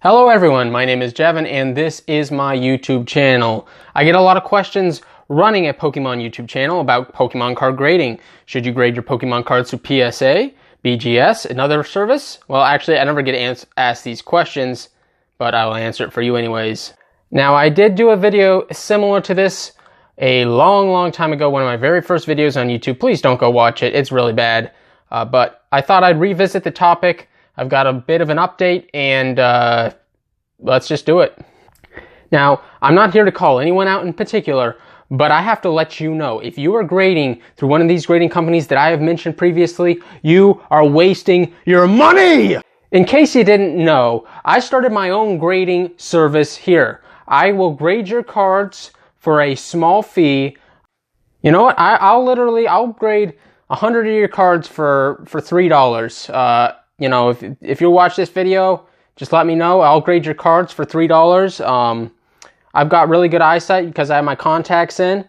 Hello everyone, my name is Jevin and this is my YouTube channel. I get a lot of questions running a Pokemon YouTube channel about Pokemon card grading. Should you grade your Pokemon cards through PSA, BGS, another service? Well, actually I never get asked these questions, but I'll answer it for you anyways. Now I did do a video similar to this a long time ago, one of my very first videos on YouTube. Please don't go watch it, it's really bad. But I thought I'd revisit the topic. I've got a bit of an update and let's just do it. Now, I'm not here to call anyone out in particular, but I have to let you know, if you are grading through one of these grading companies that I have mentioned previously, you are wasting your money! In case you didn't know, I started my own grading service here. I will grade your cards for a small fee. You know what? I'll grade 100 of your cards for $3. You know, if you watch this video, just let me know. I'll grade your cards for $3. I've got really good eyesight because I have my contacts in,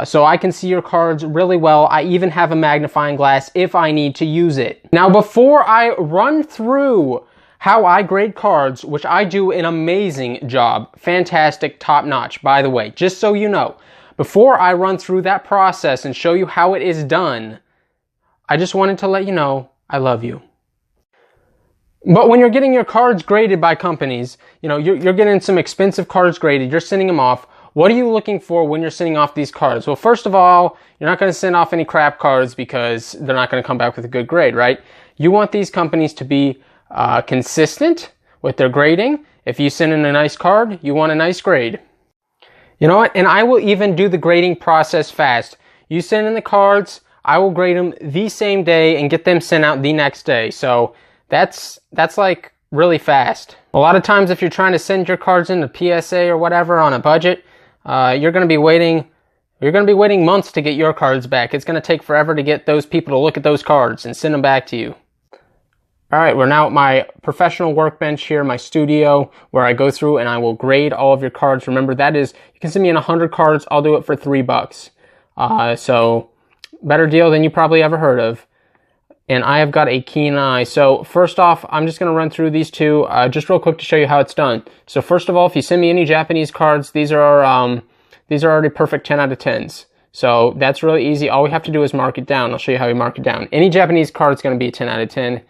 so I can see your cards really well. I even have a magnifying glass if I need to use it. Now, before I run through how I grade cards, which I do an amazing job, fantastic, top-notch, by the way, just so you know, before I run through that process and show you how it is done, I just wanted to let you know I love you. But when you're getting your cards graded by companies, you know, you're getting some expensive cards graded, you're sending them off. What are you looking for when you're sending off these cards? Well, first of all, you're not going to send off any crap cards because they're not going to come back with a good grade, right? You want these companies to be consistent with their grading. If you send in a nice card, you want a nice grade. You know what? And I will even do the grading process fast. You send in the cards, I will grade them the same day and get them sent out the next day. So that's like really fast. A lot of times if you're trying to send your cards into PSA or whatever on a budget, you're going to be waiting months to get your cards back. It's going to take forever to get those people to look at those cards and send them back to you. All right, we're now at my professional workbench here, my studio, where I go through and I will grade all of your cards. Remember, that is, you can send me in 100 cards, I'll do it for $3. So better deal than you probably ever heard of. And I have got a keen eye. So first off, I'm just going to run through these two just real quick to show you how it's done. So first of all, if you send me any Japanese cards, these are already perfect 10 out of 10s. So that's really easy. All we have to do is mark it down. I'll show you how we mark it down. Any Japanese card is going to be a 10 out of 10.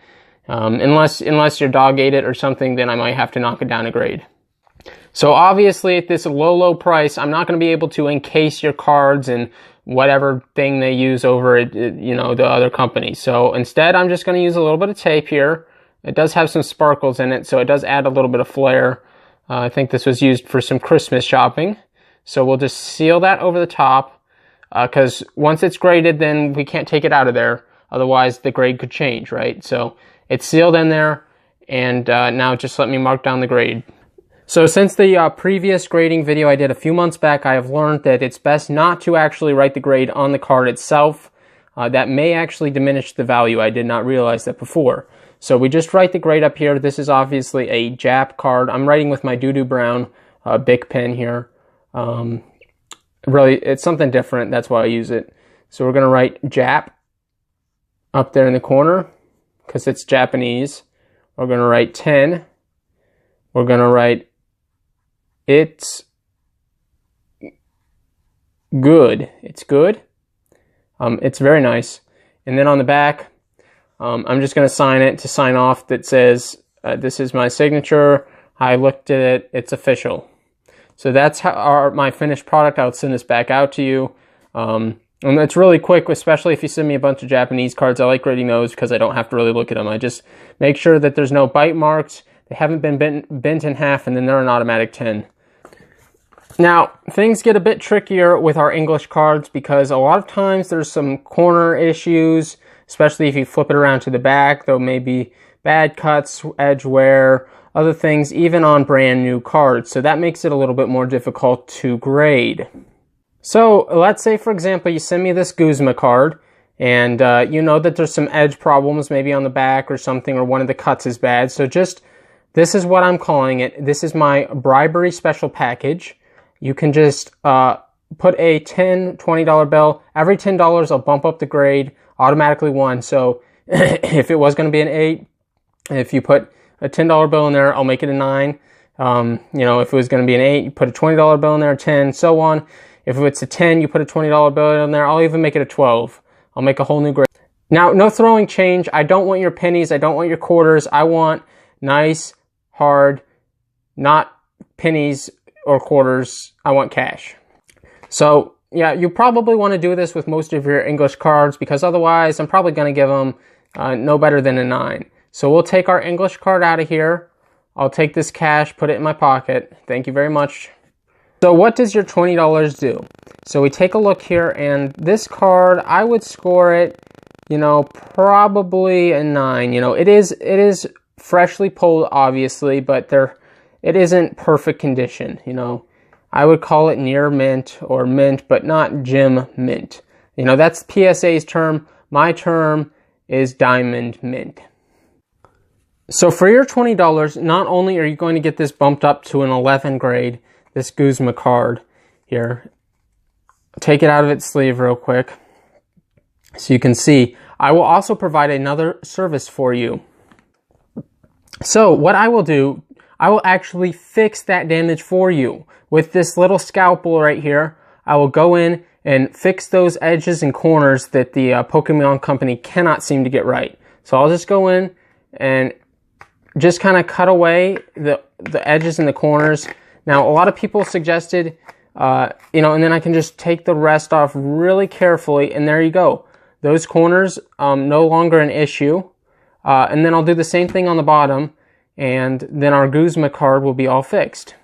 Unless your dog ate it or something, then I might have to knock it down a grade. So obviously at this low price, I'm not going to be able to encase your cards and whatever thing they use over at, you know, the other company. So instead, I'm just going to use a little bit of tape here. It does have some sparkles in it, so it does add a little bit of flair. I think this was used for some Christmas shopping. So we'll just seal that over the top, because once it's graded, then we can't take it out of there. Otherwise, the grade could change, right? So it's sealed in there, and now just let me mark down the grade. So since the previous grading video I did a few months back, I have learned that it's best not to actually write the grade on the card itself. That may actually diminish the value. I did not realize that before. So we just write the grade up here. This is obviously a Jap card. I'm writing with my Doo Doo Brown Bic pen here. Really, it's something different. That's why I use it. So we're going to write Jap up there in the corner because it's Japanese. We're going to write 10. We're going to write it's good. It's good. It's very nice. And then on the back, I'm just going to sign it to sign off that says, this is my signature. I looked at it. It's official. So that's how my finished product. I'll send this back out to you. And it's really quick, especially if you send me a bunch of Japanese cards. I like grading those because I don't have to really look at them. I just make sure that there's no bite marks. They haven't been bent in half, and then they're an automatic 10. Now, things get a bit trickier with our English cards because a lot of times there's some corner issues, especially if you flip it around to the back. There may be bad cuts, edge wear, other things, even on brand new cards. So that makes it a little bit more difficult to grade. So let's say, for example, you send me this Guzma card, and you know that there's some edge problems maybe on the back or something, or one of the cuts is bad. So this is what I'm calling it. This is my bribery special package. You can just put a $10, $20 bill. Every $10, I'll bump up the grade automatically 1. So if it was going to be an 8, if you put a $10 bill in there, I'll make it a 9. You know, if it was going to be an 8, you put a $20 bill in there, 10, so on. If it's a 10, you put a $20 bill in there. I'll even make it a 12. I'll make a whole new grade. Now, no throwing change. I don't want your pennies. I don't want your quarters. I want nice, hard, not pennies or quarters. I want cash. So, yeah, you probably want to do this with most of your English cards, because otherwise I'm probably going to give them no better than a 9. So we'll take our English card out of here. I'll take this cash, put it in my pocket. Thank you very much. So what does your $20 do? So we take a look here, and this card, I would score it, you know, probably a 9. You know, it is freshly pulled, obviously, but it isn't perfect condition, you know. I would call it near mint or mint, but not gem mint. You know, that's PSA's term. My term is diamond mint. So for your $20, not only are you going to get this bumped up to an 11 grade, this Guzma card here. Take it out of its sleeve real quick so you can see. I will also provide another service for you. So what I will do, I will actually fix that damage for you. With this little scalpel right here, I will go in and fix those edges and corners that the Pokemon company cannot seem to get right. So I'll just go in and just kind of cut away the edges and the corners. Now, a lot of people suggested, you know, and then I can just take the rest off really carefully, and there you go. Those corners, no longer an issue. And then I'll do the same thing on the bottom, and then our Guzma card will be all fixed.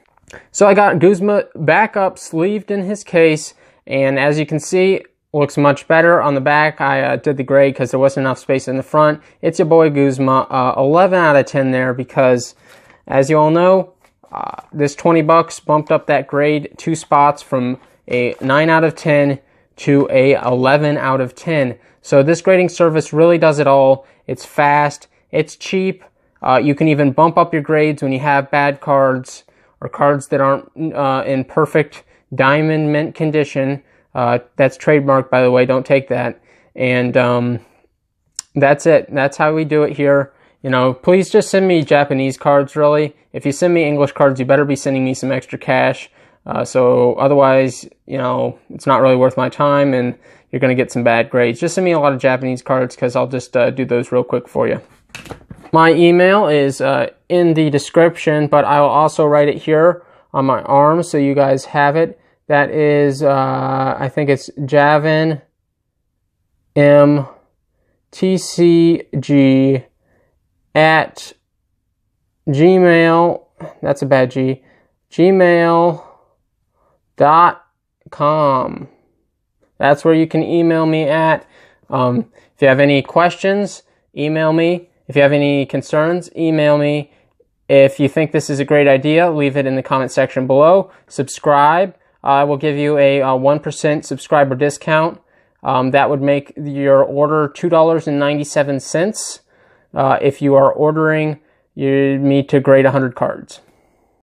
So I got Guzma back up, sleeved in his case, and as you can see, looks much better. On the back, I did the grade because there wasn't enough space in the front. It's your boy Guzma, 11 out of 10 there, because as you all know, this 20 bucks bumped up that grade 2 spots from a 9 out of 10 to a 11 out of 10. So this grading service really does it all. It's fast, it's cheap. You can even bump up your grades when you have bad cards or cards that aren't in perfect diamond mint condition. That's trademarked, by the way, don't take that. And that's it. That's how we do it here. You know, please just send me Japanese cards, really. If you send me English cards, you better be sending me some extra cash. So otherwise, you know, it's not really worth my time and you're going to get some bad grades. Just send me a lot of Japanese cards because I'll just do those real quick for you. My email is in the description, but I will also write it here on my arm so you guys have it. That is, I think it's Javin M TCG at Gmail, that's a bad G, gmail.com. That's where you can email me at. If you have any questions, email me. If you have any concerns, email me. If you think this is a great idea, leave it in the comment section below. Subscribe. I will give you a 1% subscriber discount. That would make your order $2.97. If you are ordering me to grade 100 cards.